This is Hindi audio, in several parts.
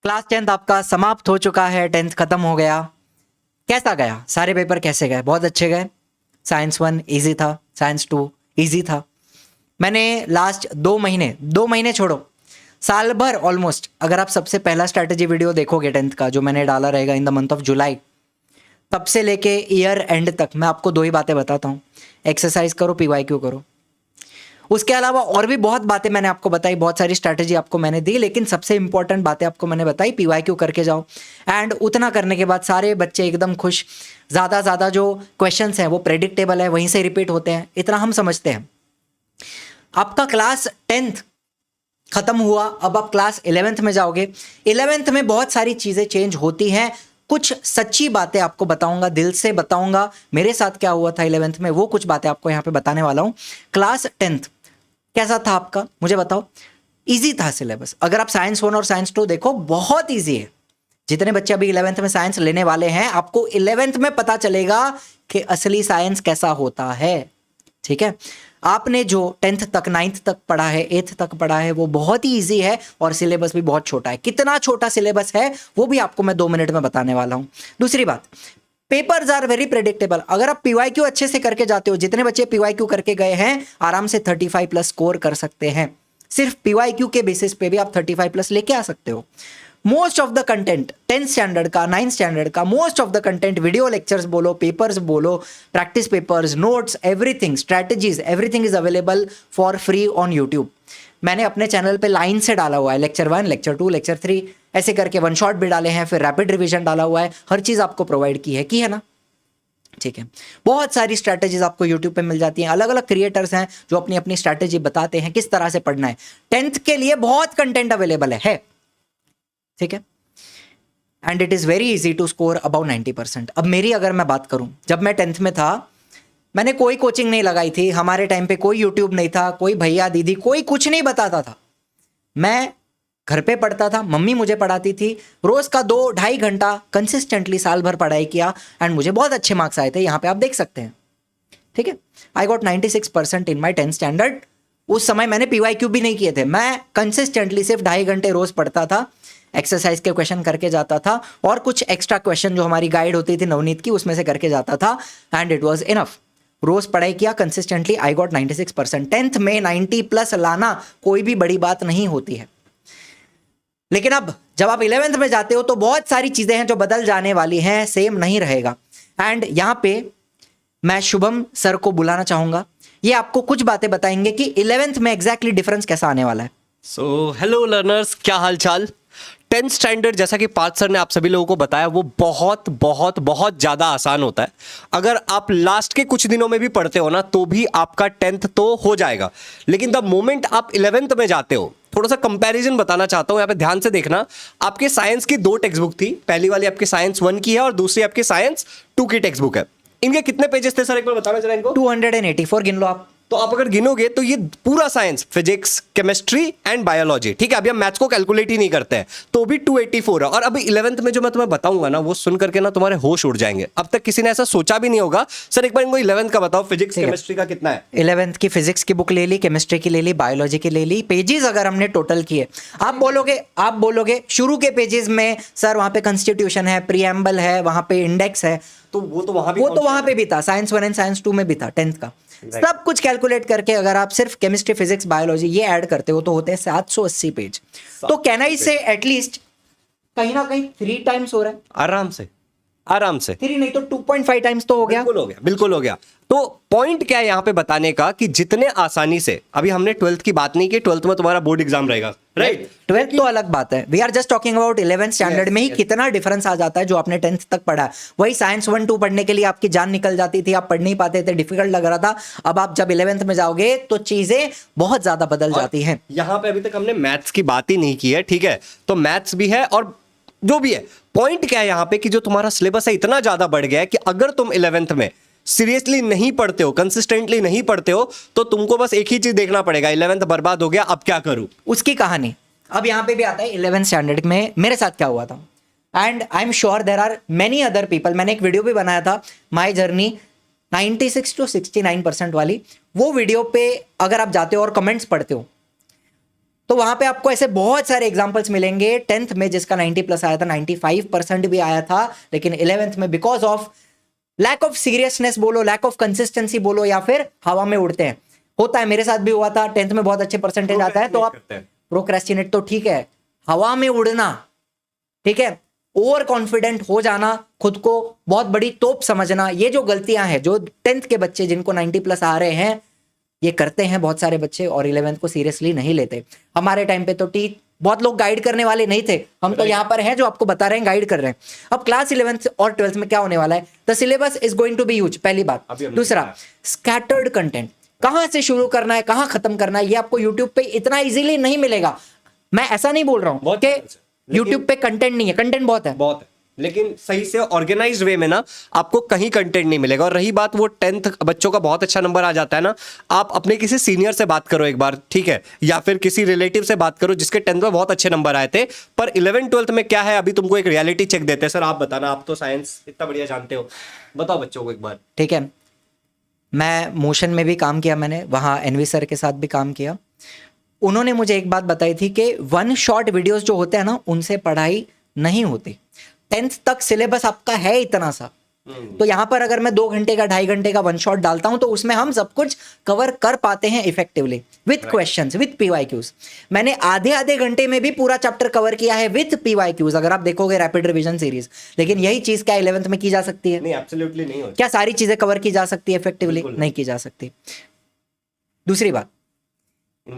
क्लास 10th आपका समाप्त हो चुका है, 10th खत्म हो गया। कैसा गया? सारे पेपर कैसे गए? बहुत अच्छे गए। साइंस 1 इजी था, साइंस 2 इजी था। मैंने लास्ट 2 महीने छोड़ो, साल भर ऑलमोस्ट, अगर आप सबसे पहला स्ट्रैटेजी वीडियो देखोगे 10th का जो मैंने डाला रहेगा in the month of July, तब से लेके ईयर एंड तक मैं आपको 2 ही बातें बताता हूँ। एक्सरसाइज करो, पीवाईक्यू करो। उसके अलावा और भी बहुत बातें मैंने आपको बताई, बहुत सारी स्ट्रैटेजी आपको मैंने दी, लेकिन सबसे इंपॉर्टेंट बातें आपको मैंने बताई, पीवाईक्यू करके जाओ। एंड उतना करने के बाद सारे बच्चे एकदम खुश। ज़्यादा जो क्वेश्चंस हैं वो प्रेडिक्टेबल है, वहीं से रिपीट होते हैं, इतना हम समझते हैं। आपका क्लास 10th खत्म हुआ, अब आप क्लास 11th में जाओगे। 11th में बहुत सारी चीज़ें चेंज होती हैं। कुछ सच्ची बातें आपको बताऊंगा, दिल से बताऊंगा, मेरे साथ क्या हुआ था 11th में, वो कुछ बातें आपको यहाँ पे बताने वाला हूँ। क्लास 10th कैसा था आपका, मुझे बताओ। इजी था सिलेबस। अगर आप साइंस 1 और साइंस 2 देखो, बहुत इजी है। जितने बच्चे अभी 11th में साइंस लेने वाले हैं, आपको 11th में पता चलेगा कि असली साइंस कैसा होता है। ठीक है, आपने जो 10th तक 9th तक पढ़ा है, 8th तक पढ़ा है, वो बहुत ही इजी है और सिलेबस भी बहुत छोटा है। कितना छोटा सिलेबस है वो भी आपको मैं 2 मिनट में बताने वाला हूं। दूसरी बात, पेपर्स आर वेरी प्रेडिक्टेबल। अगर आप पीवाईक्यू अच्छे से करके जाते हो, जितने बच्चे पीवाईक्यू करके गए हैं आराम से 35 प्लस स्कोर कर सकते हैं। सिर्फ पीवाईक्यू के बेसिस पे भी आप 35 प्लस लेके आ सकते हो। Most of the content 10th standard का, 9th स्टैंडर्ड का most of the content, video lectures बोलो, पेपर्स बोलो, practice papers, notes, everything, strategies, everything is available for free on YouTube. मैंने अपने चैनल पे लाइन से डाला हुआ है, लेक्चर 1, लेक्चर 2, लेक्चर 3, ऐसे करके वन शॉट भी डाले हैं, फिर रैपिड रिवीजन डाला हुआ है। हर चीज़ आपको प्रोवाइड की है ना। ठीक है, बहुत सारी स्ट्रैटेजीज आपको यूट्यूब पे मिल जाती हैं। अलग अलग क्रिएटर्स हैं जो अपनी अपनी स्ट्रैटेजी बताते हैं किस तरह से पढ़ना है। 10th के लिए बहुत कंटेंट अवेलेबल है। ठीक है, and it is very easy to score about 90%। अब मेरी अगर मैं बात करूं, जब मैं 10th में था, मैंने कोई कोचिंग नहीं लगाई थी। हमारे टाइम पे कोई यूट्यूब नहीं था, कोई भैया दीदी कोई कुछ नहीं बताता था। मैं घर पे पढ़ता था, मम्मी मुझे पढ़ाती थी। रोज का 2-2.5 घंटा कंसिस्टेंटली साल भर पढ़ाई किया एंड मुझे बहुत अच्छे मार्क्स आए थे। यहाँ पे आप देख सकते हैं। ठीक है, I got 96% in my 10th standard. उस समय मैंने पीवाईक्यू भी नहीं किए थे। मैं कंसिस्टेंटली सिर्फ 2.5 घंटे रोज पढ़ता था, एक्सरसाइज के क्वेश्चन करके जाता था और कुछ एक्स्ट्रा क्वेश्चन जो हमारी गाइड होती थी नवनीत की, उसमें से करके जाता था एंड इट वॉज इनफ। रोज पढ़ाई किया कंसिस्टेंटली, आई गॉट 96%। 10th में 90 प्लस लाना कोई भी बड़ी बात नहीं होती है। लेकिन अब जब आप 11th में जाते हो तो बहुत सारी चीजें हैं जो बदल जाने वाली हैं, सेम नहीं रहेगा। एंड यहां पे मैं शुभम सर को बुलाना चाहूंगा। ये आपको कुछ बातें बताएंगे कि 11th में एग्जैक्टली डिफरेंस कैसा आने वाला है। सो हेलो लर्नर्स, क्या हाल चाल। 10th स्टैंडर्ड जैसा कि पार्थ सर ने आप सभी लोगों को बताया, वो बहुत बहुत बहुत ज़्यादा आसान होता है। अगर आप लास्ट के कुछ दिनों में भी पढ़ते हो ना, तो भी आपका 10th तो हो जाएगा। लेकिन द मोमेंट आप 11th में जाते हो, थोड़ा सा कंपैरिजन बताना चाहता हूं, यहाँ पे ध्यान से देखना। आपके साइंस की 2 टेक्स्ट बुक थी, पहली वाली आपके साइंस 1 की है और दूसरी आपके साइंस 2 की टेक्स्ट बुक है। इनके कितने पेजेस थे सर, एक बार बताना जरा इनको। 284 गिन लो आप। तो आप अगर गिनोगे तो ये पूरा science, physics, chemistry and biology, ठीक है। अभी हम मैथ्स को कैलकुलेट ही नहीं करते हैं, तो भी 284 है। और अभी 11th में जो मैं तुम्हें बताऊंगा ना, वो सुन करके ना तुम्हारे होश उड़ जाएंगे। अब तक किसी ने ऐसा सोचा भी नहीं होगा। सर एक बार इनको 11th का बताओ, फिजिक्स केमिस्ट्री का कितना है। 11th की फिजिक्स की बुक ले ली, केमिस्ट्री की ले ली, बायोलॉजी की ले ली। पेजेस अगर हमने टोटल किए, आप बोलोगे शुरू के पेजेस में सर वहां पे कॉन्स्टिट्यूशन है, प्रीएम्बल है, वहां पे इंडेक्स है, तो वो तो वहां पे भी था। साइंस 1 एंड साइंस 2 में भी था 10th का। सब कुछ कैलकुलेट करके अगर आप सिर्फ केमिस्ट्री, फिजिक्स, बायोलॉजी ये ऐड करते हो तो होते हैं 780 पेज। तो कैन आई से एटलीस्ट कहीं ना कहीं 3 टाइम्स हो रहा है। आराम से 3 नहीं तो 2.5 टाइम्स तो हो गया। बिल्कुल हो गया। तो पॉइंट क्या है यहां पे बताने का कि जितने आसानी से, अभी हमने 12th की बात नहीं की, 12th में तुम्हारा बोर्ड एग्जाम रहेगा, राइट। 12th तो अलग बात है। We are just talking about 11th standard में ही कितना डिफरेंस आ जाता है जो आपने 10th तक पढ़ा है। वही साइंस 1, 2 पढ़ने के लिए आपकी जान निकल जाती थी, आप पढ़ नहीं पाते थे, डिफिकल्ट लग रहा था। अब आप जब 11th में जाओगे तो चीजें बहुत ज्यादा बदल जाती हैं। यहां पे अभी तक हमने मैथ्स की बात ही नहीं की है, ठीक है। तो मैथ्स भी है और जो भी है, पॉइंट क्या है यहां पे कि जो तुम्हारा सिलेबस है इतना ज्यादा बढ़ गया है कि अगर तुम 11th में सीरियसली नहीं पढ़ते हो, कंसिस्टेंटली नहीं पढ़ते हो, तो तुमको बस एक ही चीज देखना पड़ेगा, 11th बर्बाद हो गया, अब क्या करूं। उसकी कहानी अब यहां पे भी आता है। 11th स्टैंडर्ड में मेरे साथ क्या हुआ था, and I am sure there are many other people. मैंने एक वीडियो भी बनाया था, माई जर्नी 96 to 69% वाली। वो वीडियो पे अगर आप जाते हो और कमेंट्स पढ़ते हो, तो वहां पे आपको ऐसे बहुत सारे एग्जांपल्स मिलेंगे 10th में जिसका 90 प्लस आया था, 95% भी आया था, लेकिन 11th में because of lack of seriousness बोलो, लैक ऑफ कंसिस्टेंसी बोलो, या फिर हवा में उड़ते हैं। होता है, मेरे साथ भी हुआ था। 10th में बहुत अच्छे परसेंटेज आता है तो आप प्रोक्रेस्टिनेट तो ठीक है, हवा में उड़ना, ठीक है, ओवर कॉन्फिडेंट हो जाना, खुद को बहुत बड़ी तोप समझना, ये जो गलतियां हैं जो 10th के बच्चे जिनको 90 प्लस आ रहे हैं ये करते हैं बहुत सारे बच्चे, और 11th को सीरियसली नहीं लेते। हमारे टाइम पे तो बहुत लोग गाइड करने वाले नहीं थे, हम तो यहाँ पर हैं जो आपको बता रहे हैं, गाइड कर रहे हैं। अब क्लास 11th और 12th में क्या होने वाला है, the syllabus is going to be huge, पहली बात। दूसरा, स्कैटर्ड कंटेंट, कहां से शुरू करना है कहां खत्म करना है ये आपको यूट्यूब पे इतना इजीली नहीं मिलेगा। मैं ऐसा नहीं बोल रहा हूं कि यूट्यूब पे कंटेंट नहीं है, कंटेंट बहुत है, लेकिन सही से ऑर्गेनाइज्ड वे में ना आपको कहीं कंटेंट नहीं मिलेगा। और रही बात वो 10th बच्चों का बहुत अच्छा नंबर आ जाता है ना, आप अपने किसी सीनियर से बात करो एक बार, ठीक है, या फिर किसी रिलेटिव से बात करो जिसके 10th में बहुत अच्छे नंबर आए थे। पर 11th 12th में क्या है, अभी तुमको एक रियलिटी चेक देते हैं। सर आप बताना, आप तो साइंस इतना बढ़िया जानते हो, बताओ बच्चों को एक बार। ठीक है, मैं मोशन में भी काम किया, मैंने वहाँ एनवी सर के साथ भी काम किया। उन्होंने मुझे एक बात बताई थी कि वन शॉट वीडियोस जो होते हैं ना उनसे पढ़ाई नहीं होती। 10th तक सिलेबस आपका है इतना सा, तो यहाँ पर अगर मैं 2 घंटे का 2.5 घंटे का वन शॉट डालता हूं तो उसमें हम सब कुछ कवर कर पाते हैं effectively with questions, with PYQs. मैंने आधे घंटे में भी पूरा चैप्टर कवर किया है विथ पीवाईक्यूज, अगर आप देखोगे रैपिड रिवीजन सीरीज। लेकिन यही चीज क्या 11th में की जा सकती है? नहीं, एब्सोल्युटली नहीं होती। क्या सारी चीजें कवर की जा सकती है इफेक्टिवली? नहीं की जा सकती। दूसरी बात,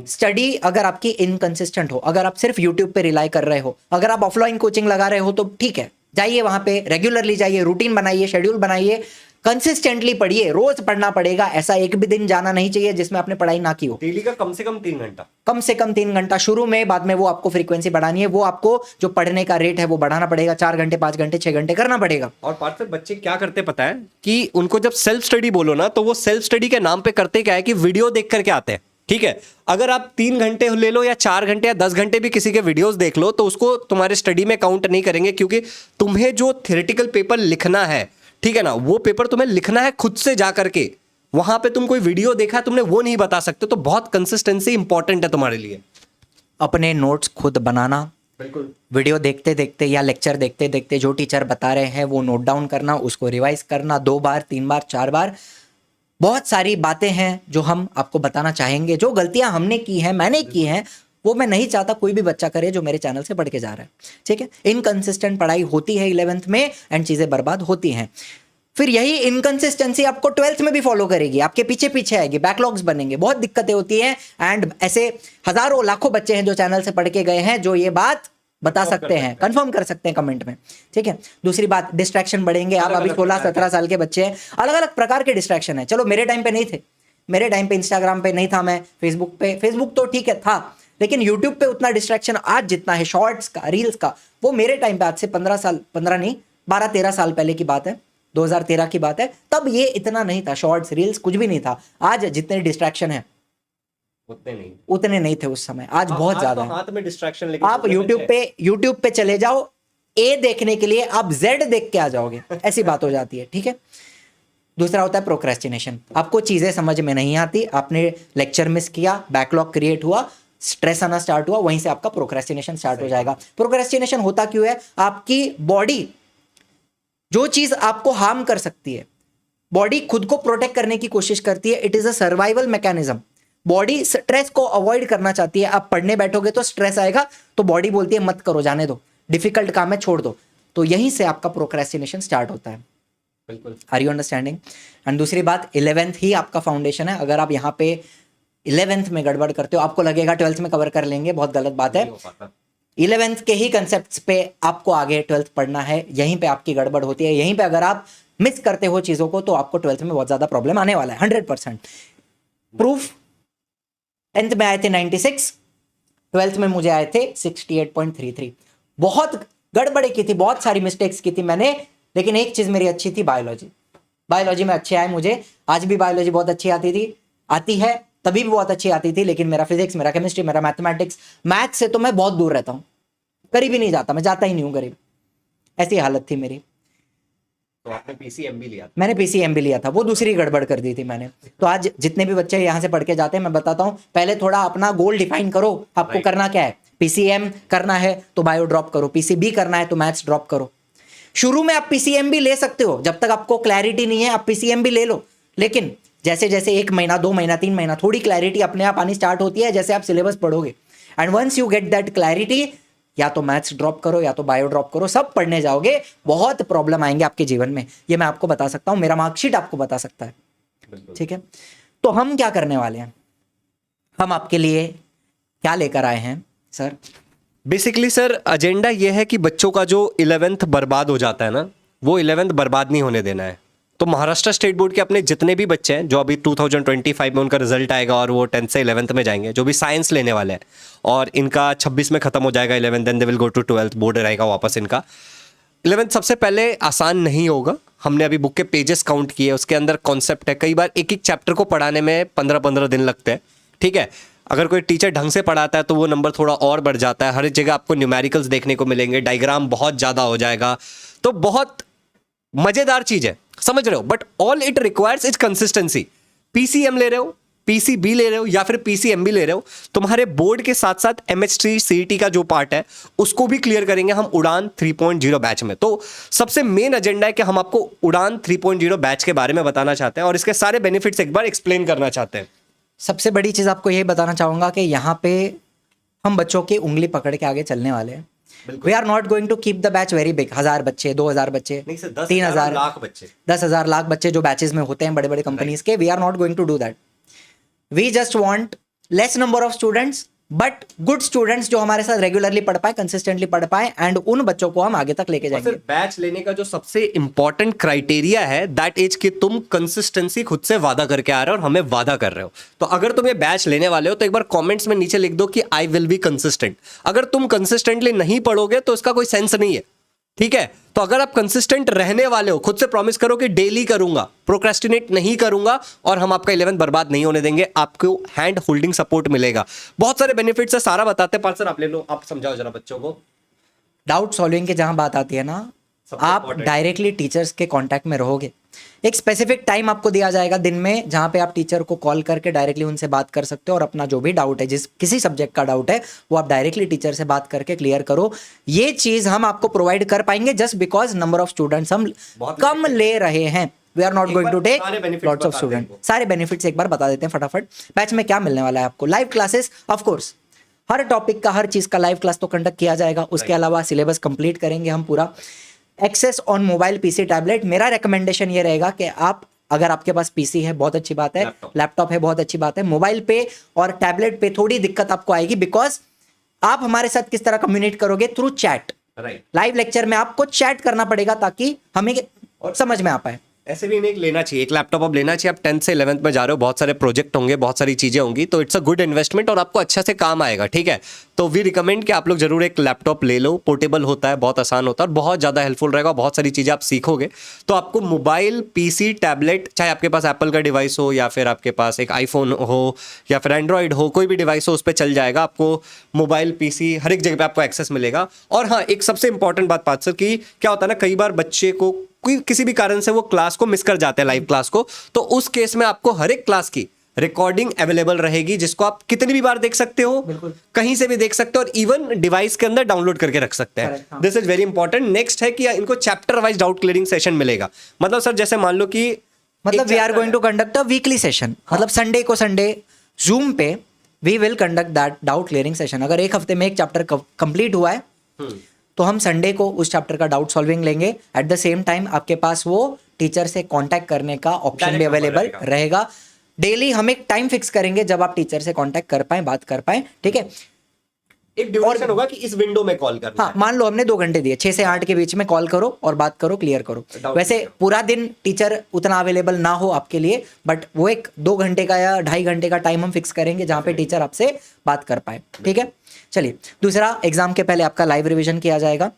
स्टडी अगर आपकी इनकंसिस्टेंट हो, अगर आप सिर्फ यूट्यूब पे रिलाई कर रहे हो, अगर आप ऑफलाइन कोचिंग लगा रहे हो तो ठीक है, जाइए वहां पे, रेगुलरली जाइए, रूटीन बनाइए, शेड्यूल बनाइए, कंसिस्टेंटली पढ़िए, रोज पढ़ना पड़ेगा। ऐसा एक भी दिन जाना नहीं चाहिए जिसमें आपने पढ़ाई ना की हो। डेली का कम से कम 3 घंटा, कम से कम 3 घंटा शुरू में, बाद में वो आपको फ्रीक्वेंसी बढ़ानी है, वो आपको जो पढ़ने का रेट है वो बढ़ाना पड़ेगा, 4 घंटे 5 घंटे 6 घंटे करना पड़ेगा। और पार्थ सर बच्चे क्या करते पता है कि उनको जब सेल्फ स्टडी बोलो ना तो वो सेल्फ स्टडी के नाम पे करते क्या है कि वीडियो देख करके आते हैं। ठीक है, अगर आप 3 घंटे ले लो या 4 घंटे या 10 घंटे भी किसी के वीडियोस देख लो तो उसको तुम्हारे स्टडी में काउंट नहीं करेंगे, क्योंकि तुम्हें जो थ्योरेटिकल पेपर लिखना है, ठीक है ना, वो पेपर तुम्हें लिखना है खुद से जा करके। वहां पे तुम कोई वीडियो देखा तुमने वो नहीं बता सकते। तो बहुत कंसिस्टेंसी इंपॉर्टेंट है तुम्हारे लिए। अपने नोट्स खुद बनाना, बिल्कुल, वीडियो देखते देखते या लेक्चर देखते देखते जो टीचर बता रहे हैं वो नोट डाउन करना, उसको रिवाइज करना 2 बार 3 बार 4 बार। बहुत सारी बातें हैं जो हम आपको बताना चाहेंगे, जो गलतियां हमने की हैं, मैंने की हैं, वो मैं नहीं चाहता कोई भी बच्चा करे जो मेरे चैनल से पढ़ के जा रहा है। ठीक है, इनकंसिस्टेंट पढ़ाई होती है 11th में एंड चीज़ें बर्बाद होती हैं। फिर यही इनकंसिस्टेंसी आपको 12th में भी फॉलो करेगी, आपके पीछे पीछे आएगी, बैकलॉग्स बनेंगे, बहुत दिक्कतें होती हैं। एंड ऐसे हजारों लाखों बच्चे हैं जो चैनल से पढ़ के गए हैं जो ये बात बता सकते हैं, कंफर्म कर सकते हैं कमेंट में। ठीक है, दूसरी बात, डिस्ट्रैक्शन बढ़ेंगे। आप अभी 16-17 साल के बच्चे हैं, अलग अलग प्रकार के डिस्ट्रैक्शन है। चलो मेरे टाइम पे नहीं थे, मेरे टाइम पे इंस्टाग्राम पे नहीं था, मैं फेसबुक तो ठीक है था, लेकिन यूट्यूब पे उतना डिस्ट्रैक्शन आज जितना है शॉर्ट्स का, रील्स का, वो मेरे टाइम पे आज से 15 नहीं 12-13 साल पहले की बात है, 2013 की बात है, तब ये इतना नहीं था, शॉर्ट्स रील्स कुछ भी नहीं था। आज जितने डिस्ट्रैक्शन है उतने नहीं थे उस समय, आज बहुत ज्यादा है। हाथ में डिस्ट्रैक्शन लेके आप यूट्यूब पे चले जाओ, ए देखने के लिए आप जेड देख के आ जाओगे, ऐसी बात हो जाती है। ठीक है, दूसरा होता है प्रोक्रेस्टिनेशन। आपको चीजें समझ में नहीं आती, आपने लेक्चर मिस किया, बैकलॉग क्रिएट हुआ, स्ट्रेस आना स्टार्ट हुआ, वहीं से आपका प्रोक्रेस्टिनेशन स्टार्ट हो जाएगा। प्रोक्रेस्टिनेशन होता क्यों है? आपकी बॉडी जो चीज आपको हार्म कर सकती है, बॉडी खुद को प्रोटेक्ट करने की कोशिश करती है। It is a survival mechanism. Body stress को अवॉइड करना चाहती है। आप पढ़ने बैठोगे तो स्ट्रेस आएगा, तो बॉडी बोलती है मत करो, जाने दो, डिफिकल्ट काम है छोड़ दो। तो यहीं से आपका प्रोक्रेस्टिनेशन स्टार्ट होता है। बिल्कुल, आर यू अंडरस्टैंडिंग? एंड दूसरी बात, 11th ही आपका फाउंडेशन है। अगर आप यहाँ पे 11th में गड़बड़ करते हो, आपको लगेगा 12th में कवर कर लेंगे, बहुत गलत बात है। 11th के ही कंसेप्ट्स पे आपको आगे 12th पढ़ना है, यहीं पे आपकी गड़बड़ होती है। यहीं पे अगर आप मिस करते हो चीज़ों को तो आपको 12th में बहुत ज़्यादा प्रॉब्लम आने वाला है, 100%। प्रूफ, 10th में आए थे 96, 12th में मुझे आए थे 68.33। बहुत गड़बड़ी की थी, बहुत सारी मिस्टेक्स की थी मैंने, लेकिन एक चीज़ मेरी अच्छी थी, बायोलॉजी में अच्छे आए मुझे। आज भी बायोलॉजी बहुत अच्छी आती है, तभी भी बहुत अच्छी आती थी। लेकिन मेरा फिजिक्स, मेरा केमिस्ट्री, मेरा मैथमेटिक्स, मैथ से तो मैं बहुत दूर रहता हूँ, करीब ही नहीं जाता, मैं जाता ही नहीं हूँ करीब, ऐसी हालत थी मेरी। तो आपने पीसीएम भी लिया था। मैंने पीसीएम भी लिया था, वो दूसरी गड़बड़ कर दी थी मैंने। तो आज जितने भी बच्चे यहाँ से पढ़ के जाते हैं, मैं बताता हूँ, पहले थोड़ा अपना गोल डिफाइन करो, आपको Right. करना क्या है। पीसीएम करना है तो बायो ड्रॉप करो, पीसीबी करना है तो मैथ्स ड्रॉप करो। शुरू में आप पीसीएम भी ले सकते हो, जब तक आपको क्लैरिटी नहीं है आप पीसीएम भी ले लो, लेकिन जैसे जैसे 1 महीना 2 महीना 3 महीना थोड़ी क्लैरिटी अपने आप आनी स्टार्ट होती है, जैसे आप सिलेबस पढ़ोगे, and once you get that clarity, या तो मैथ्स ड्रॉप करो या तो बायो ड्रॉप करो, सब पढ़ने जाओगे, बहुत प्रॉब्लम आएंगे आपके जीवन में, ये मैं आपको बता सकता हूं, मेरा मार्कशीट आपको बता सकता है। ठीक है, तो हम क्या करने वाले हैं, हम आपके लिए क्या लेकर आए हैं सर? बेसिकली सर एजेंडा ये है कि बच्चों का जो 11th बर्बाद हो जाता है ना, वो 11th बर्बाद नहीं होने देना है। तो महाराष्ट्र स्टेट बोर्ड के अपने जितने भी बच्चे हैं जो अभी 2025 में उनका रिजल्ट आएगा और वो 10th से 11th में जाएंगे, जो भी साइंस लेने वाले हैं, और इनका 26 में खत्म हो जाएगा 11th, then they will go to 12th, board रहेगा वापस इनका। 11th सबसे पहले आसान नहीं होगा। हमने अभी बुक के पेजेस काउंट किए, उसके अंदर कॉन्सेप्ट है, कई बार एक एक चैप्टर को पढ़ाने में 15-15 दिन लगते हैं। ठीक है, अगर कोई टीचर ढंग से पढ़ाता है तो वो नंबर थोड़ा और बढ़ जाता है। हर एक जगह आपको न्यूमेरिकल्स देखने को मिलेंगे, डायग्राम बहुत ज़्यादा हो जाएगा, तो बहुत मज़ेदार चीज़ है, समझ रहे हो। But all it requires is consistency. PCM ले रहे हो, पीसीबी ले रहे हो या फिर पीसीएम भी ले रहे हो, तुम्हारे बोर्ड के साथ साथ एमएच3 सीईटी का जो पार्ट है उसको भी क्लियर करेंगे हम उड़ान 3.0 बैच में। तो सबसे मेन एजेंडा है कि हम आपको उड़ान 3.0 बैच के बारे में बताना चाहते हैं और इसके सारे बेनिफिट्स एक बार एक्सप्लेन करना चाहते हैं। सबसे बड़ी चीज़ आपको ये बताना चाहूँगा कि यहाँ पे हम बच्चों की उंगली पकड़ के आगे चलने वाले हैं। We are not going to keep the batch very big, 1000 बच्चे, 2000 बच्चे, 3000 लाख बच्चे, 10,000 लाख बच्चे जो बैचेस में होते हैं बड़े बड़े कंपनीज के, we are not going to do that. We just want less number of students but good students जो हमारे साथ रेगुलरली पढ़ पाए, कंसिस्टेंटली पढ़ पाए, एंड उन बच्चों को हम आगे तक लेके जाएंगे। बैच लेने का जो सबसे इंपॉर्टेंट क्राइटेरिया है दैट इज कि तुम कंसिस्टेंसी खुद से वादा करके आ रहे हो और हमें वादा कर रहे हो। तो अगर तुम ये बैच लेने वाले हो तो एक बार कमेंट्स में नीचे लिख दो कि आई विल बी कंसिस्टेंट। अगर तुम कंसिस्टेंटली नहीं पढ़ोगे तो इसका कोई सेंस नहीं है। ठीक है, तो अगर आप कंसिस्टेंट रहने वाले हो, खुद से प्रॉमिस करो कि डेली करूंगा, प्रोक्रेस्टिनेट नहीं करूंगा और हम आपका 11th बर्बाद नहीं होने देंगे, आपको हैंड होल्डिंग सपोर्ट मिलेगा। बहुत सारे बेनिफिट्स है, सारा बताते हैं। पार्थ सर आप ले लो, आप समझाओ जरा बच्चों को। डाउट सॉल्विंग की जहां बात आती है ना, आप डायरेक्टली टीचर्स के कांटेक्ट में रहोगे। एक स्पेसिफिक टाइम आपको दिया जाएगा दिन में जहां पे आप टीचर को कॉल करके डायरेक्टली उनसे बात कर सकते हो और अपना जो भी डाउट है, जिस किसी सब्जेक्ट का डाउट है, वो आप डायरेक्टली टीचर से बात करके क्लियर करो। ये चीज हम आपको प्रोवाइड कर पाएंगे just because number of students हम कम ले रहे हैं। We are not going to take lots of student. सारे बेनिफिट्स एक बार बता देते हैं फटाफट। बैच में क्या मिलने वाला है आपको? Live classes, of course her topic का, हर चीज का लाइव क्लास तो कंडक्ट किया जाएगा। उसके अलावा सिलेबस कंप्लीट करेंगे हम पूरा। Access on mobile, PC, tablet. मेरा रिकमेंडेशन ये रहेगा कि आप, अगर आपके पास पीसी है बहुत अच्छी बात है, लैपटॉप है बहुत अच्छी बात है, मोबाइल पे और टैबलेट पे थोड़ी दिक्कत आपको आएगी बिकॉज आप हमारे साथ किस तरह कम्युनिकेट करोगे? Through chat. लाइव लेक्चर में आपको चैट करना पड़ेगा ताकि हमें समझ में आ पाए। ऐसे भी नहीं लेना चाहिए, एक लैपटॉप अब लेना चाहिए। आप 10th से 11th में जा रहे हो, बहुत सारे प्रोजेक्ट होंगे, बहुत सारी चीजें होंगी, तो इट्स अ गुड इन्वेस्टमेंट और आपको अच्छा से काम आएगा। ठीक है, तो वी रिकमेंड कि आप लोग जरूर एक लैपटॉप ले लो। पोर्टेबल होता है, बहुत आसान होता है और बहुत ज़्यादा हेल्पफुल रहेगा। बहुत सारी चीज़ें आप सीखोगे। तो आपको मोबाइल, पीसी, टैबलेट, चाहे आपके पास एप्पल का डिवाइस हो या फिर आपके पास एक आईफोन हो या फिर एंड्रॉइड हो, कोई भी डिवाइस हो, उस पर चल जाएगा। आपको मोबाइल, पीसी हर एक जगह पे आपको एक्सेस मिलेगा। और हाँ, एक सबसे इंपॉर्टेंट बात पार्थ सर की, क्या होता है ना, कई बार बच्चे को कोई किसी भी कारण से वो क्लास को मिस कर जाते हैं, लाइव क्लास को, तो उस केस में आपको हर एक क्लास की रिकॉर्डिंग अवेलेबल रहेगी जिसको आप कितनी भी बार देख सकते हो, कहीं से भी देख सकते हो और इवन डिवाइस के अंदर डाउनलोड करके रख सकते हैं। This is very important. Next है कि इनको chapter wise doubt clearing session मिलेगा। मतलब सर जैसे मान लो कि we are going to conduct a weekly session, मतलब संडे को संडे जूम पे we will conduct that doubt clearing session. अगर एक हफ्ते में एक चैप्टर कंप्लीट हुआ है तो हम संडे को उस चैप्टर का डाउट सॉल्विंग लेंगे। एट द सेम टाइम आपके पास वो टीचर से कांटेक्ट करने का ऑप्शन भी अवेलेबल रहेगा। डेली हम एक टाइम फिक्स करेंगे जब आप टीचर से कांटेक्ट कर पाए, बात कर पाए। ठीक है, एक ड्यूरेशन होगा कि इस विंडो में कॉल करना। हाँ, मान लो हमने 2 घंटे दिए, 6 से 8 के बीच में कॉल करो और बात करो, क्लियर करो। वैसे पूरा दिन टीचर उतना अवेलेबल ना हो आपके लिए, बट वो एक 2 घंटे का या 2.5 घंटे का टाइम हम फिक्स करेंगे जहाँ पे टीचर आपसे बात कर पाए। ठीक है, चलिए दूसरा, एग्जाम के पहले आपका लाइव रिवीजन किया जाएगा।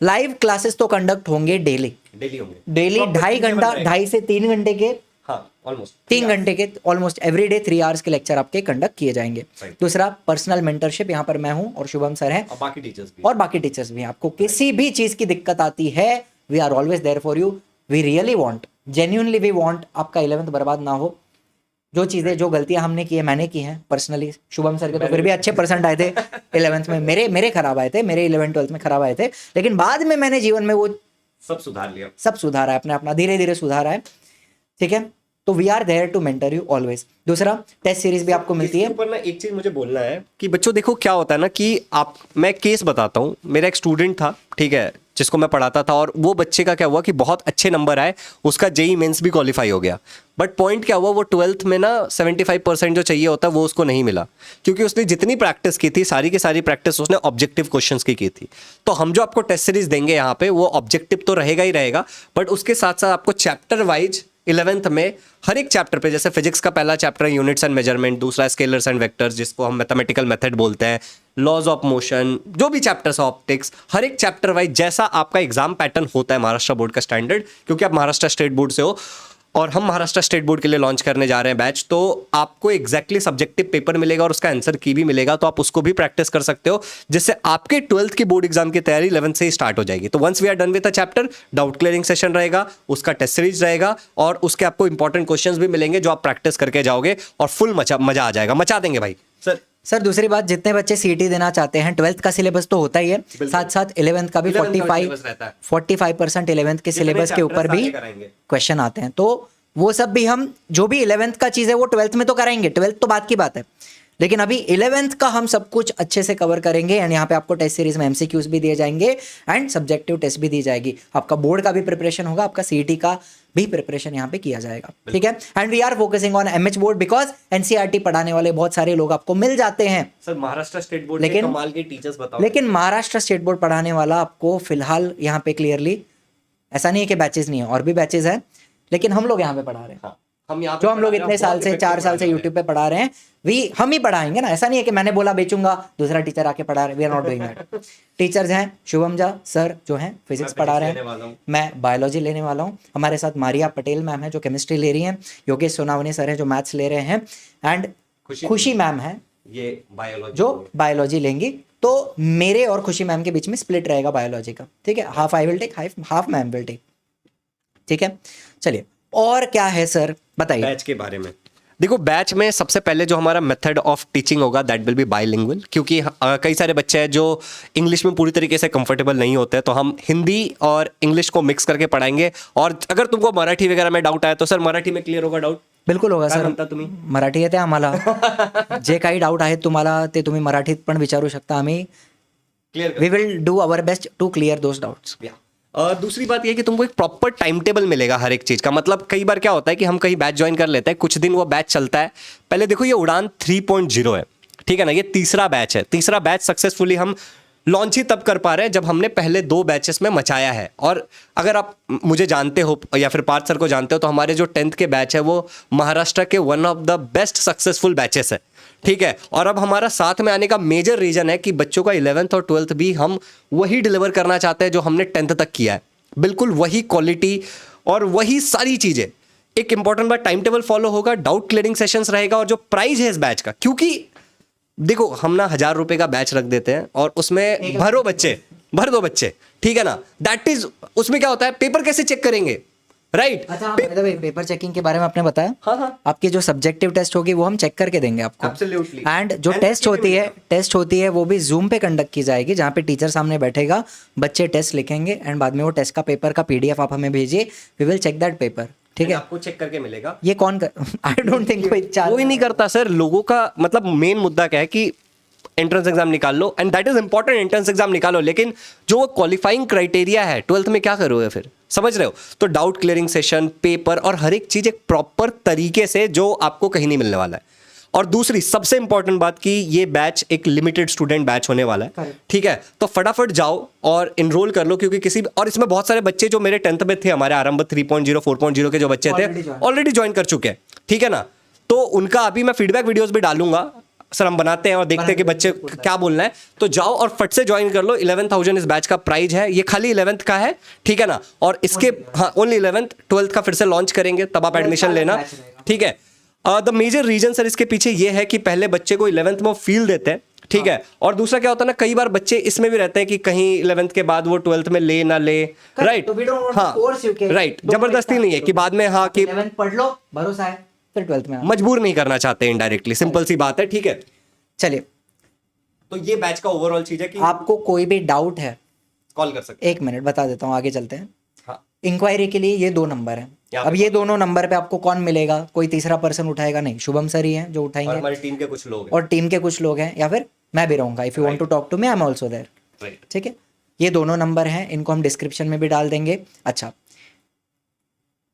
लाइव क्लासेस तो कंडक्ट होंगे डेली होंगे, डेली 2.5 घंटा, 2.5 से 3 घंटे के, ऑलमोस्ट 3 घंटे के, ऑलमोस्ट एवरी डे 3 आवर्स के लेक्चर आपके कंडक्ट किए जाएंगे। दूसरा, पर्सनल मेंटरशिप, यहाँ पर मैं हूँ और शुभम सर है और बाकी टीचर्स भी हैं। आपको किसी भी चीज की दिक्कत आती है, we are always there for you. We really want, genuinely we want आपका 11th बर्बाद ना हो। जो चीज़ें जो गलतियां हमने की है मैंने की हैं पर्सनली। शुभम सर के तो फिर भी अच्छे परसेंट आए थे 11th में, मेरे खराब आए थे, मेरे 11th 12th में खराब आए थे, लेकिन बाद में मैंने जीवन में वो सब सुधार लिया, सब सुधारा है अपने अपना, धीरे धीरे सुधारा है। ठीक है, तो we are there to mentor you always. दूसरा, टेस्ट सीरीज भी आपको मिलती है। ऊपर ना एक चीज मुझे बोलना है कि बच्चों देखो क्या होता है ना कि आप, मैं केस बताता हूँ। मेरा एक स्टूडेंट था, ठीक है, जिसको मैं पढ़ाता था, और वो बच्चे का क्या हुआ कि बहुत अच्छे नंबर आए, उसका जेई मेंस भी क्वालिफाई हो गया, बट पॉइंट क्या हुआ, वो 12th में ना 75% जो चाहिए होता है वो उसको नहीं मिला, क्योंकि उसने जितनी प्रैक्टिस की थी सारी की सारी प्रैक्टिस उसने ऑब्जेक्टिव क्वेश्चंस की थी। तो हम जो आपको टेस्ट सीरीज देंगे यहाँ पे वो ऑब्जेक्टिव तो रहेगा ही रहेगा, बट उसके साथ साथ आपको चैप्टर वाइज 11th में हर एक चैप्टर पे, जैसे फिजिक्स का पहला चैप्टर है यूनिट्स एंड मेजरमेंट, दूसरा स्केलर्स एंड वेक्टर्स जिसको हम मैथमेटिकल मेथड बोलते हैं, लॉज ऑफ मोशन, जो भी चैप्टर्स ऑप्टिक्स, हर एक चैप्टर वाइज जैसा आपका एग्जाम पैटर्न होता है महाराष्ट्र बोर्ड का स्टैंडर्ड, क्योंकि आप महाराष्ट्र स्टेट बोर्ड से हो और हम महाराष्ट्र स्टेट बोर्ड के लिए लॉन्च करने जा रहे हैं बैच, तो आपको एग्जैक्टली सब्जेक्टिव पेपर मिलेगा और उसका आंसर की भी मिलेगा, तो आप उसको भी प्रैक्टिस कर सकते हो, जिससे आपके 12th की बोर्ड एग्जाम की तैयारी 11th से ही स्टार्ट हो जाएगी। तो once we are done with a chapter, doubt clearing session रहेगा, उसका टेस्ट सीरीज रहेगा और उसके आपको इंपॉर्टेंट क्वेश्चंस भी मिलेंगे जो आप प्रैक्टिस करके जाओगे और फुल मजा आ जाएगा, मचा देंगे भाई। सर दूसरी बात, जितने बच्चे सीटी देना चाहते हैं, 12th का सिलेबस तो होता ही है, साथ साथ 11th का भी 45% 11th के सिलेबस के ऊपर भी क्वेश्चन आते हैं, तो वो सब भी हम, जो भी 11th का चीज़ है वो 12th में तो कराएंगे, 12th तो बात की बात है, लेकिन अभी 11th का हम सब कुछ अच्छे से कवर करेंगे। एंड यहाँ पे आपको टेस्ट सीरीज में एमसीक्यूज भी दिए जाएंगे एंड सब्जेक्टिव टेस्ट भी दी जाएगी, आपका बोर्ड का भी प्रिपरेशन होगा, आपका सीईटी का भी प्रिपरेशन यहाँ पे किया जाएगा। ठीक है, and we are focusing on MH board because NCERT पढ़ाने वाले बहुत सारे लोग आपको मिल जाते हैं। सर महाराष्ट्र स्टेट बोर्ड लेकिन कमाल के टीचर्स बताओ, लेकिन महाराष्ट्र स्टेट बोर्ड पढ़ाने वाला आपको फिलहाल यहाँ पे क्लियरली, ऐसा नहीं है कि बैचेस नहीं है, और भी बैचेस हैं, लेकिन हम लोग यहाँ पे पढ़ा रहे हैं। हाँ, हम लोग इतने साल से 4 साल से यूट्यूब पे पढ़ा रहे हैं, हम ही पढ़ाएंगे ना, ऐसा नहीं है कि मैंने बोला बेचूंगा दूसरा टीचर आके पढ़ा रहे, we are not doing that. Teachers हैं शुभम झा सर जो हैं फिजिक्स पढ़ा रहे हैं, मैं बायोलॉजी लेने वाला हूँ, हमारे साथ मारिया पटेल मैम है जो केमिस्ट्री ले रही हैं, योगेश सोनावनी सर हैं जो मैथ्स ले रहे हैं, एंड खुशी मैम है ये बायोलॉजी जो बायोलॉजी लेंगी। तो मेरे और खुशी मैम के बीच में स्प्लिट रहेगा बायोलॉजी का, ठीक है, half I will take, half ma'am will take. ठीक है, चलिए और क्या है सर बताइए बैच के बारे में। देखो बैच में सबसे पहले जो हमारा मेथड ऑफ टीचिंग होगा दैट विल बी बाइलिंगुअल, क्योंकि कई सारे बच्चे हैं जो इंग्लिश में पूरी तरीके से कंफर्टेबल नहीं होते, तो हम हिंदी और इंग्लिश को मिक्स करके पढ़ाएंगे। और अगर तुमको मराठी वगैरह में डाउट आया तो सर मराठी में क्लियर होगा डाउट? बिलकुल होगा सर, तुम्ही मराठी येते आम्हाला जे काही डाऊट आहेत तुम्हाला ते तुम्ही मराठीत पण विचारू शकता, आम्ही clear we will do our best to clear those doubts. दूसरी बात यह कि तुमको एक प्रॉपर टाइम टेबल मिलेगा हर एक चीज़ का। मतलब कई बार क्या होता है कि हम कहीं बैच ज्वाइन कर लेते हैं, कुछ दिन वो बैच चलता है। पहले देखो ये उड़ान 3.0 है, ठीक है ना, ये तीसरा बैच है। तीसरा बैच सक्सेसफुली हम लॉन्च ही तब कर पा रहे हैं जब हमने पहले 2 बैचेस में मचाया है। और अगर आप मुझे जानते हो या फिर पार्थ सर को जानते हो तो हमारे जो 10th के बैच है वो महाराष्ट्र के one of the best successful batches है, ठीक है। और अब हमारा साथ में आने का मेजर रीजन है कि बच्चों का 11th और 12th भी हम वही डिलीवर करना चाहते हैं जो हमने 10th तक किया है, बिल्कुल वही क्वालिटी और वही सारी चीज़ें। एक इंपॉर्टेंट बात, टाइम टेबल फॉलो होगा, डाउट क्लियरिंग सेशंस रहेगा, और जो प्राइस है इस बैच का, क्योंकि देखो हम ना 1000 रुपए का बैच रख देते हैं और उसमें भर दो बच्चे, ठीक है ना, दैट इज, उसमें क्या होता है, पेपर कैसे चेक करेंगे, राइट? अच्छा, पेपर चेकिंग के बारे में आपने बताया। हाँ। आपकी जो सब्जेक्टिव टेस्ट होगी वो हम चेक करके देंगे आपको। Absolutely. एंड जो टेस्ट होती है वो भी जूम पे कंडक्ट की जाएगी, जहाँ पे टीचर सामने बैठेगा, बच्चे टेस्ट लिखेंगे एंड बाद में वो टेस्ट का पेपर का PDF आप हमें भेजिए, we will check that paper, ठीक है। आपको चेक करके मिलेगा। ये कौन कर आई डोंट थिंक कोई नहीं करता सर। लोगों का मतलब मेन मुद्दा क्या है कि एंट्रेंस एग्जाम निकाल लो, and that is important, entrance exam निकालो, लेकिन जो वो क्वालिफाइंग क्राइटेरिया है 12th में क्या करोगे फिर, समझ रहे हो? तो डाउट क्लियरिंग सेशन, पेपर और हर एक चीज एक प्रॉपर तरीके से जो आपको कहीं नहीं मिलने वाला है। और दूसरी सबसे इंपॉर्टेंट बात कि ये बैच एक लिमिटेड स्टूडेंट बैच होने वाला है, ठीक है। तो फटाफट जाओ और इनरोल कर लो, क्योंकि और इसमें बहुत सारे बच्चे जो मेरे 10th में थे, हमारे आरंभ 3.0 4.0 के जो बच्चे थे ऑलरेडी ज्वाइन कर चुके हैं, ठीक है ना। तो उनका अभी मैं फीडबैक वीडियोस भी डालूंगा सर, हम बनाते हैं और देखते हैं कि बच्चे क्या बोलना है। तो जाओ और फट से ज्वाइन कर लो। 11,000 इस बैच का प्राइस है, ये खाली 11th का है, ठीक है ना। और इसके ओनली 11th 12th का फिर से लॉन्च करेंगे, तब आप एडमिशन लेना, ठीक है। द मेजर रीजन सर इसके पीछे ये है कि पहले बच्चे को 11th में फील देते हैं ठीक है। और दूसरा क्या होता है ना, कई बार बच्चे इसमें भी रहते हैं कि कहीं 11th के बाद वो 12th में ले ना ले, राइट, तो we don't want to force you, right, जबरदस्ती नहीं है कि बाद में हाँ कि 11th पढ़ लो, भरोसा है, फिर 12th में मजबूर नहीं करना चाहते इनडायरेक्टली, सिंपल सी बात है, ठीक है। चलिए, तो ये बैच का ओवरऑल चीज है कि आपको कोई भी डाउट है कॉल कर सकते एक मिनट बता देता हूँ, आगे चलते हैं। हाँ। इंक्वायरी के लिए ये 2 नंबर हैं। यहाँ अब पे ये दोनों नंबर पे आपको कौन मिलेगा? कोई तीसरा पर्सन उठाएगा नहीं, शुभम सर ही हैं जो और उठाएंगे, हमारी टीम के कुछ लोग हैं, और टीम के कुछ लोग हैं, या फिर मैं भी रहूंगा। If you want to talk to me, I am also there, right. ठीक है। ये दोनों नंबर हैं, इनको हम डिस्क्रिप्शन में भी डाल देंगे। अच्छा,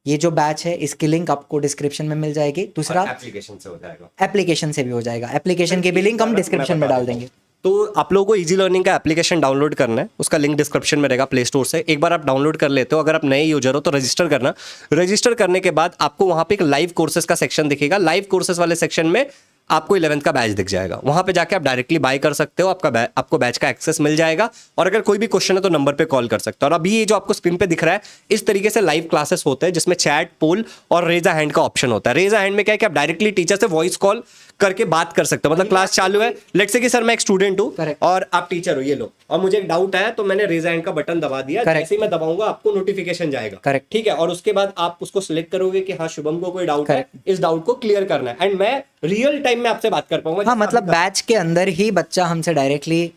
ये जो बैच है इसकी लिंक आपको डिस्क्रिप्शन में मिल जाएगी। दूसरा, एप्लीकेशन से हो जाएगा, एप्लीकेशन से भी हो जाएगा, एप्लीकेशन की भी लिंक हम डिस्क्रिप्शन में डाल देंगे। तो आप लोगों को इजी लर्निंग का एप्लीकेशन डाउनलोड करना है, उसका लिंक डिस्क्रिप्शन में रहेगा प्ले स्टोर से। एक बार आप डाउनलोड कर लेते हो, अगर आप नए यूजर हो तो रजिस्टर करना। रजिस्टर करने के बाद आपको वहां पे एक लाइव कोर्सेज का सेक्शन दिखेगा। लाइव कोर्सेज वाले सेक्शन में आपको 11th का बैच दिख जाएगा, वहां पे जाके आप डायरेक्टली बाय कर सकते हो, आपको बैच का एक्सेस मिल जाएगा। और अगर कोई भी क्वेश्चन है तो नंबर पे कॉल कर सकते हो। और अभी ये जो आपको स्क्रीन पे दिख रहा है, इस तरीके से लाइव क्लासेस होते हैं जिसमें चैट, पोल और रेज अ हैंड का ऑप्शन होता है। रेज अ हैंड में क्या है कि आप डायरेक्टली टीचर से वॉइस कॉल करके बात कर सकते हो। मतलब क्लास चालू है, लेट्स से कि सर मैं एक स्टूडेंट हूँ और आप टीचर हो, ये लो, और मुझे एक डाउट आया तो मैंने रेज हैंड का बटन दबा दिया, जैसे ही मैं दबाऊंगा आपको नोटिफिकेशन जाएगा, करेक्ट, ठीक है। और उसके बाद आप उसको सिलेक्ट करोगे कि हाँ शुभम को कोई डाउट है, इस डाउट को क्लियर करना है, एंड मैं रियल टाइम में आपसे बात कर पाऊंगा। हाँ, मतलब बैच के अंदर ही बच्चा हमसे डायरेक्टली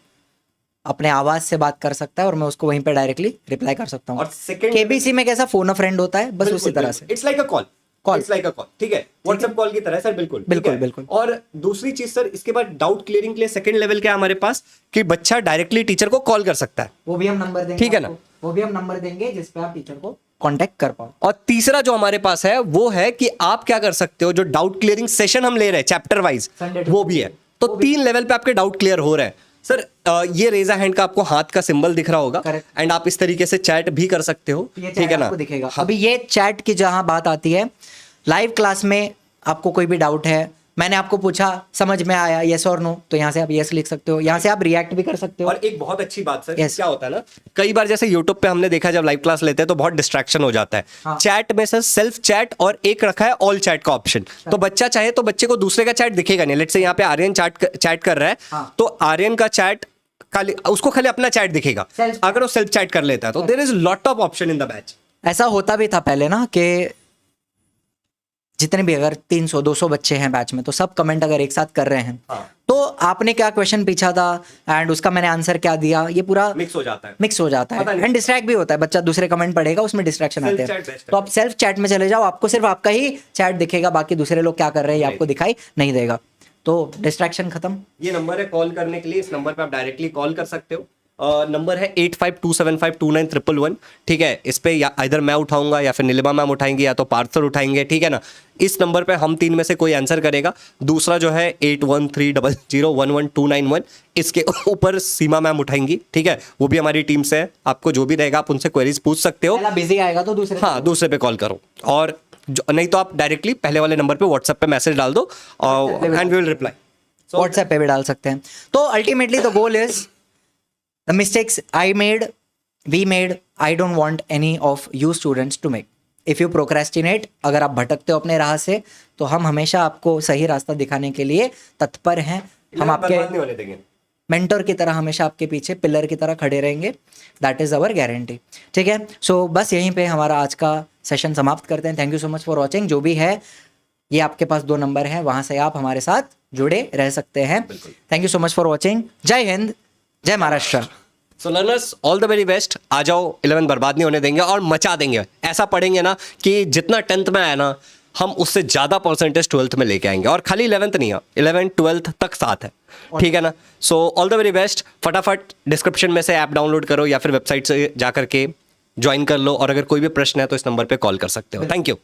अपने आवाज से बात कर सकता है और मैं उसको वहीं पे डायरेक्टली रिप्लाई कर सकता हूँ। और सेकंड, केबीसी में कैसा फोन अ फ्रेंड होता है, बस उसी तरह से, it's like a call, it's like a call, ठीक है, व्हाट्सएप कॉल की तरह सर, बिल्कुल बिल्कुल बिल्कुल। और दूसरी चीज सर, इसके बाद डाउट क्लियरिंग के लिए सेकंड लेवल क्या है हमारे पास कि बच्चा डायरेक्टली टीचर को कॉल कर सकता है, वो भी हम नंबर देंगे, ठीक है ना, वो भी हम नंबर देंगे जिस पे आप टीचर को कांटेक्ट कर पाओ। और तीसरा जो हमारे पास है वो है कि आप क्या कर सकते हो, जो डाउट क्लियरिंग सेशन हम ले रहे हैं चैप्टर वाइज, वो भी है। तो 3 लेवल पे आपके डाउट क्लियर हो रहे हैं सर। ये रेजा हैंड का आपको हाथ का सिंबल दिख रहा होगा, एंड आप इस तरीके से चैट भी कर सकते हो, ठीक है ना, दिखेगा। अभी ये चैट की जहां बात आती है, लाइव क्लास में आपको कोई भी डाउट है, मैंने आपको पूछा, समझ में आया, यस और नो, तो यहाँ से आप यस लिख सकते हो, यहाँ से आप रिएक्ट भी कर सकते हो। और एक बहुत अच्छी बात सर, क्या होता है ना, कई बार जैसे यूट्यूब पे हमने देखा जब लाइव क्लास लेते हैं तो बहुत डिस्ट्रैक्शन हो जाता है। हाँ। चैट में सर सेल्फ चैट और एक रखा है ऑल चैट का ऑप्शन, तो बच्चा चाहे तो बच्चे को दूसरे का चैट दिखेगा नहीं। लेट्स से यहाँ पे आर्यन चैट कर रहा है, हाँ। तो आर्यन का चैट खाली, उसको खाली अपना चैट दिखेगा। अगर वो सेल्फ चैट कर लेता है तो there is lot of option in the batch. ऐसा होता भी था पहले ना कि जितने भी अगर 300-200 बच्चे हैं बैच में, तो सब कमेंट अगर एक साथ कर रहे हैं, हाँ। तो आपने क्या क्वेश्चन पूछा था एंड उसका मैंने आंसर क्या दिया, ये पूरा मिक्स हो जाता है एंड डिस्ट्रैक्ट भी होता है। बच्चा दूसरे कमेंट पढ़ेगा, उसमें डिस्ट्रैक्शन आते हैं। तो आप सेल्फ चैट में चले जाओ, आपको सिर्फ आपका ही चैट दिखेगा, बाकी दूसरे लोग क्या कर रहे हैं आपको दिखाई नहीं देगा, तो डिस्ट्रैक्शन खत्म। ये नंबर है कॉल करने के लिए, इस नंबर पे आप डायरेक्टली कॉल कर सकते हो। नंबर है 8527529111, ठीक है। इस पे या इधर मैं उठाऊंगा या फिर नीलिमा मैम उठाएंगे या तो पार्थ सर उठाएंगे, ठीक है ना। इस नंबर पे हम 3 में से कोई आंसर करेगा। दूसरा जो है 8130011291, इसके ऊपर सीमा मैम उठाएंगी, ठीक है, वो भी हमारी टीम से है। आपको जो भी रहेगा आप उनसे क्वेरीज पूछ सकते हो। बिजी आएगा तो दूसरे, हाँ, दूसरे पे कॉल करो, और नहीं तो आप डायरेक्टली पहले वाले नंबर पे व्हाट्सएप पे मैसेज डाल दो and we will reply. WhatsApp पे भी डाल सकते हैं। तो ultimately the goal is the mistakes I made, we made, I don't want any of you students to make. If you procrastinate, अगर आप भटकते हो अपने राह से, तो हम हमेशा आपको सही रास्ता दिखाने के लिए तत्पर हैं। हम आपके मेंटर की तरह हमेशा आपके पीछे पिलर की तरह खड़े रहेंगे, दैट इज़ अवर गारंटी, ठीक है। सो बस यहीं पे हमारा आज का सेशन समाप्त करते हैं। Thank you so much for watching. जो भी है, ये आपके पास 2 नंबर हैं, वहाँ से आप हमारे साथ जुड़े रह सकते हैं। Thank you so much for watching. जय हिंद, जय Maharashtra. So learners, all the very best. आ जाओ, 11 बर्बाद नहीं होने देंगे और मचा देंगे। ऐसा पढ़ेंगे ना कि जितना 10th में आया ना, हम उससे ज़्यादा परसेंटेज 12th में लेके आएंगे। और खाली 11th नहीं है, 11 12th तक साथ है, ठीक है ना। So all the very best. फटाफट डिस्क्रिप्शन में से ऐप डाउनलोड करो या फिर वेबसाइट से जा करके ज्वाइन कर लो, और अगर कोई भी प्रश्न है तो इस नंबर पर कॉल कर सकते हो। Thank you.